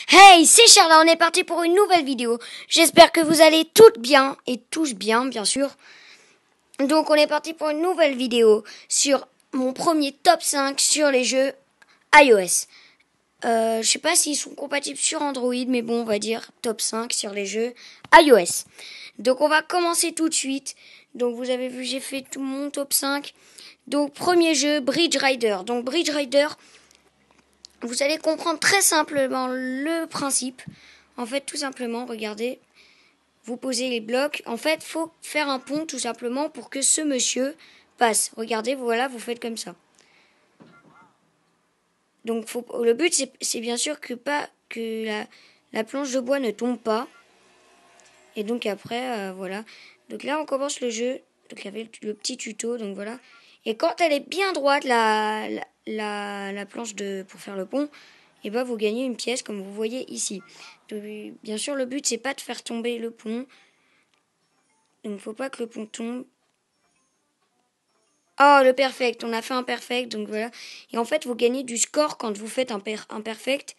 Hey, c'est Charla, on est parti pour une nouvelle vidéo. J'espère que vous allez toutes bien et tous bien, bien sûr. Donc on est parti pour une nouvelle vidéo sur mon premier top 5 sur les jeux iOS. Je sais pas s'ils sont compatibles sur Android, mais bon, on va dire top 5 sur les jeux iOS. Donc on va commencer tout de suite. Donc vous avez vu, j'ai fait tout mon top 5. Donc premier jeu, Bridge Rider. Donc Bridge Rider, vous allez comprendre très simplement le principe. En fait, tout simplement, regardez, vous posez les blocs. En fait, faut faire un pont tout simplement pour que ce monsieur passe. Regardez, voilà, vous faites comme ça. Donc, le but, c'est bien sûr que la planche de bois ne tombe pas. Et donc après, voilà. Donc là, on commence le jeu. Donc il y avait le petit tuto, donc voilà. Et quand elle est bien droite, la planche pour faire le pont, et ben vous gagnez une pièce comme vous voyez ici. Donc, bien sûr, le but c'est pas de faire tomber le pont. Donc il faut pas que le pont tombe. Oh, le perfect, on a fait un perfect, donc voilà. Et en fait, vous gagnez du score quand vous faites un perfect.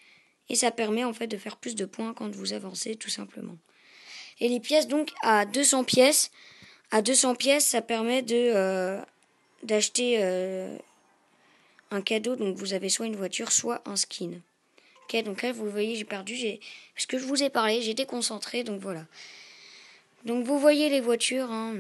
Et ça permet en fait de faire plus de points quand vous avancez, tout simplement. Et les pièces, donc, à 200 pièces, ça permet d'acheter un cadeau. Donc, vous avez soit une voiture, soit un skin. Ok, donc là, vous voyez, j'ai perdu. Parce que je vous ai parlé, j'étais concentré, donc voilà. Donc, vous voyez les voitures, hein.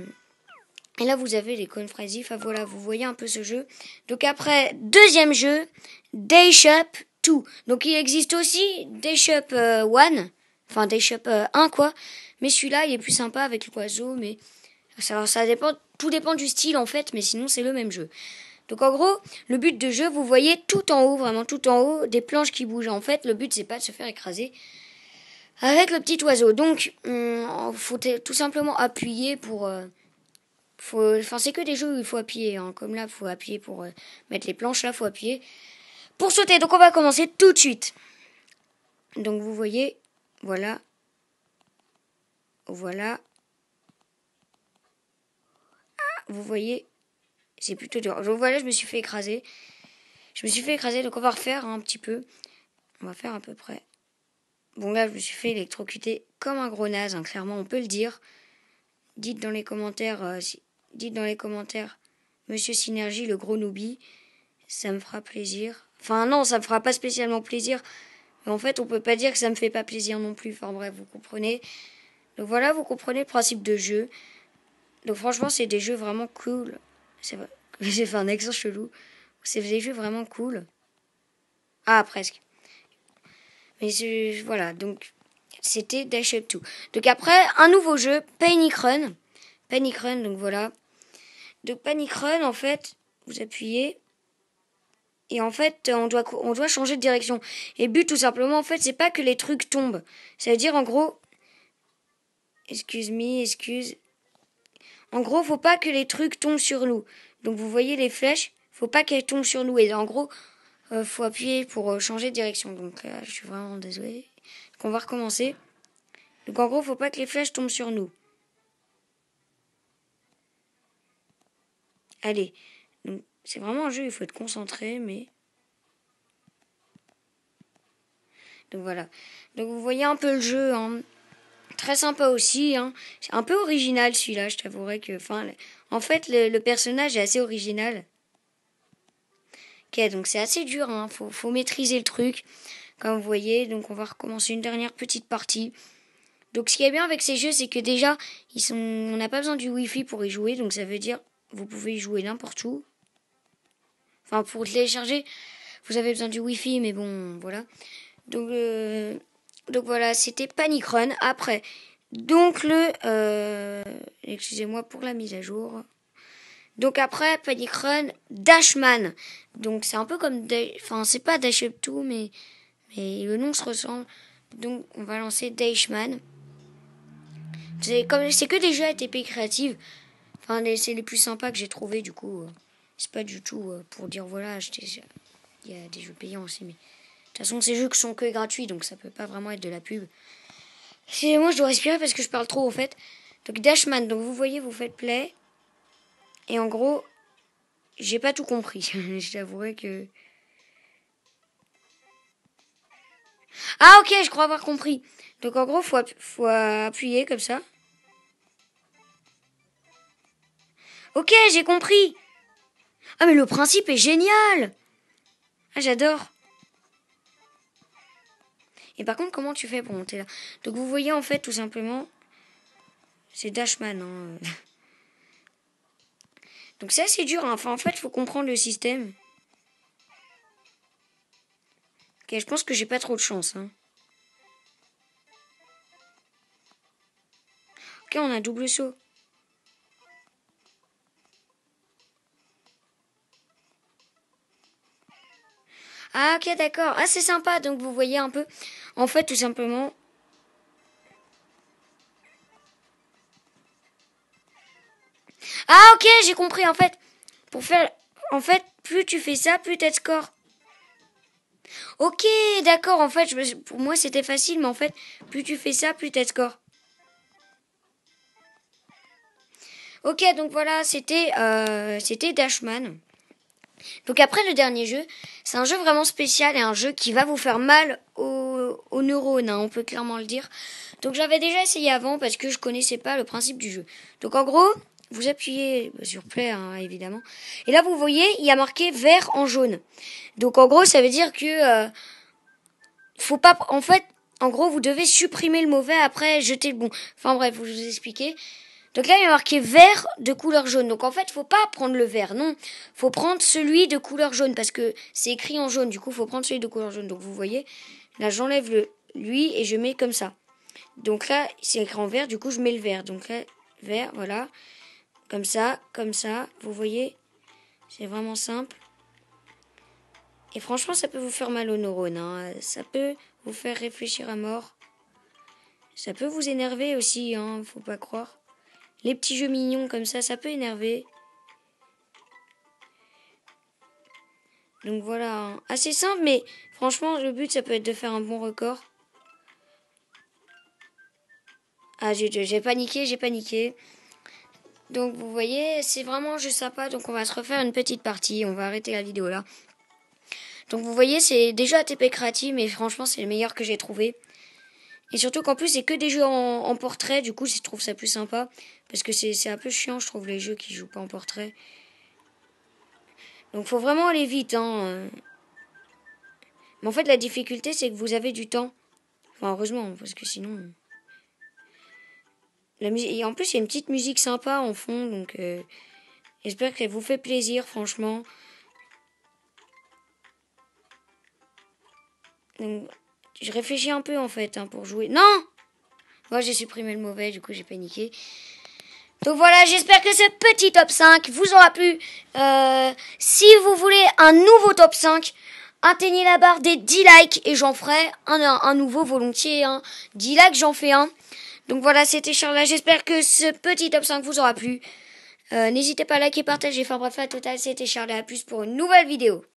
Et là, vous avez les coins fraisies. Enfin, voilà, vous voyez un peu ce jeu. Donc, après, deuxième jeu, Day Shop 2. Donc, il existe aussi Day Shop 1. Enfin, Day Shop 1, quoi. Mais celui-là, il est plus sympa avec l'oiseau. Mais ça dépend, tout dépend du style, en fait. Mais sinon, c'est le même jeu. Donc, en gros, le but de jeu, vous voyez tout en haut, vraiment tout en haut, des planches qui bougent. En fait, le but, c'est pas de se faire écraser avec le petit oiseau. Donc, faut tout simplement appuyer pour... c'est que des jeux où il faut appuyer, hein. Comme là, il faut appuyer pour mettre les planches, là, il faut appuyer pour sauter. Donc, on va commencer tout de suite. Donc, vous voyez, voilà. Voilà. Vous voyez, c'est plutôt dur. Donc, voilà, je me suis fait écraser. Donc on va refaire un petit peu. On va faire à peu près. Bon, là, je me suis fait électrocuter comme un gros naze, hein, clairement, on peut le dire. Dites dans les commentaires, Monsieur Synergie, le gros noobie. Ça me fera plaisir. Enfin, non, ça me fera pas spécialement plaisir. Mais en fait, on peut pas dire que ça me fait pas plaisir non plus. Enfin, bref, vous comprenez. Donc voilà, vous comprenez le principe de jeu. Donc franchement, c'est des jeux vraiment cool. J'ai fait un accent chelou. C'est des jeux vraiment cool. Ah, presque. Mais voilà, donc c'était Dash Up 2. Donc après, un nouveau jeu, Panic Run. Panic Run, donc voilà. Donc Panic Run, en fait, vous appuyez. Et en fait, on doit changer de direction. Et le but, tout simplement, en fait, c'est pas que les trucs tombent. Ça veut dire, en gros... Excuse. En gros, faut pas que les trucs tombent sur nous. Donc, vous voyez les flèches, faut pas qu'elles tombent sur nous. Et en gros, faut appuyer pour changer de direction. Donc là, je suis vraiment désolée. Donc, on va recommencer. Donc, en gros, faut pas que les flèches tombent sur nous. Allez. Donc, c'est vraiment un jeu, il faut être concentré, mais... Donc, voilà. Donc, vous voyez un peu le jeu, hein. Très sympa aussi, hein. C'est un peu original celui-là, je t'avouerai que... en fait, le personnage est assez original. Ok, donc c'est assez dur, hein. Faut maîtriser le truc, comme vous voyez. Donc on va recommencer une dernière petite partie. Donc ce qui est bien avec ces jeux, c'est que déjà, on n'a pas besoin du Wi-Fi pour y jouer. Donc ça veut dire, vous pouvez y jouer n'importe où. Enfin, pour télécharger, vous avez besoin du Wi-Fi, mais bon, voilà. Donc voilà, c'était Panic Run. Après, donc excusez-moi pour la mise à jour. Donc après, Panic Run, Dashman. Donc c'est un peu comme... Enfin, c'est pas Dash Up 2, mais le nom se ressemble. Donc on va lancer Dashman. C'est que des jeux ATP créatifs. Enfin, c'est les plus sympas que j'ai trouvé du coup. C'est pas du tout pour dire voilà, il y a des jeux payants aussi, mais... De toute façon, ces jeux sont que gratuits, donc ça peut pas vraiment être de la pub. Moi, je dois respirer parce que je parle trop, en fait. Donc, Dashman, donc vous voyez, vous faites play. Et en gros, j'ai pas tout compris. Je t'avouerai que... Ah ok, je crois avoir compris. Donc en gros, faut appuyer comme ça. Ok, j'ai compris. Ah mais le principe est génial. Ah j'adore. Et par contre, comment tu fais pour monter là? Donc vous voyez en fait tout simplement, c'est Dashman. Hein. Donc c'est assez dur. Hein. Enfin en fait, il faut comprendre le système. Ok, je pense que j'ai pas trop de chance. Hein. Ok, on a un double saut. Ah ok, d'accord. Ah c'est sympa. Donc vous voyez un peu. En fait, tout simplement. Ah ok, j'ai compris. En fait, pour faire. En fait, plus tu fais ça, plus t'as de score. Ok, d'accord. En fait, pour moi c'était facile, mais en fait, plus tu fais ça, plus t'as de score. Ok, donc voilà, c'était Dashman. Donc après le dernier jeu, c'est un jeu vraiment spécial et un jeu qui va vous faire mal aux neurones, hein, on peut clairement le dire. Donc j'avais déjà essayé avant parce que je connaissais pas le principe du jeu. Donc en gros, vous appuyez sur play hein, évidemment. Et là vous voyez, il y a marqué vert en jaune. Donc en gros, ça veut dire que faut pas en fait en gros, vous devez supprimer le mauvais après jeter le bon. Enfin bref, je vous expliquer. Donc là, il y a marqué vert de couleur jaune. Donc en fait, faut pas prendre le vert, non. Faut prendre celui de couleur jaune parce que c'est écrit en jaune. Du coup, faut prendre celui de couleur jaune. Donc vous voyez, là, j'enlève lui et je mets comme ça. Donc là, c'est écrit en vert. Du coup, je mets le vert. Donc là, vert, voilà. Comme ça, comme ça. Vous voyez, c'est vraiment simple. Et franchement, ça peut vous faire mal aux neurones. Hein. Ça peut vous faire réfléchir à mort. Ça peut vous énerver aussi, hein. Faut pas croire. Les petits jeux mignons comme ça peut énerver. Donc voilà, hein. Assez simple, mais franchement, le but, ça peut être de faire un bon record. Ah, j'ai paniqué. Donc vous voyez, c'est vraiment un jeu sympa. Donc on va se refaire une petite partie. On va arrêter la vidéo là. Donc vous voyez, c'est déjà ATP Creative, mais franchement, c'est le meilleur que j'ai trouvé. Et surtout qu'en plus, c'est que des jeux en portrait. Du coup, je trouve ça plus sympa. Parce que c'est un peu chiant, je trouve, les jeux qui jouent pas en portrait. Donc faut vraiment aller vite, hein. Mais en fait, la difficulté, c'est que vous avez du temps. Enfin, heureusement, parce que sinon... La musique... Et en plus, il y a une petite musique sympa en fond, donc j'espère qu'elle vous fait plaisir, franchement. Donc, je réfléchis un peu, en fait, hein, pour jouer. Non! Moi, j'ai supprimé le mauvais, du coup, j'ai paniqué. Donc voilà, j'espère que ce petit top 5 vous aura plu. Si vous voulez un nouveau top 5, atteignez la barre des 10 likes et j'en ferai un nouveau volontiers. Hein. 10 likes, j'en fais un. Donc voilà, c'était Charles. J'espère que ce petit top 5 vous aura plu. N'hésitez pas à liker, partager. Enfin bref, la totale, c'était Charles. À plus pour une nouvelle vidéo.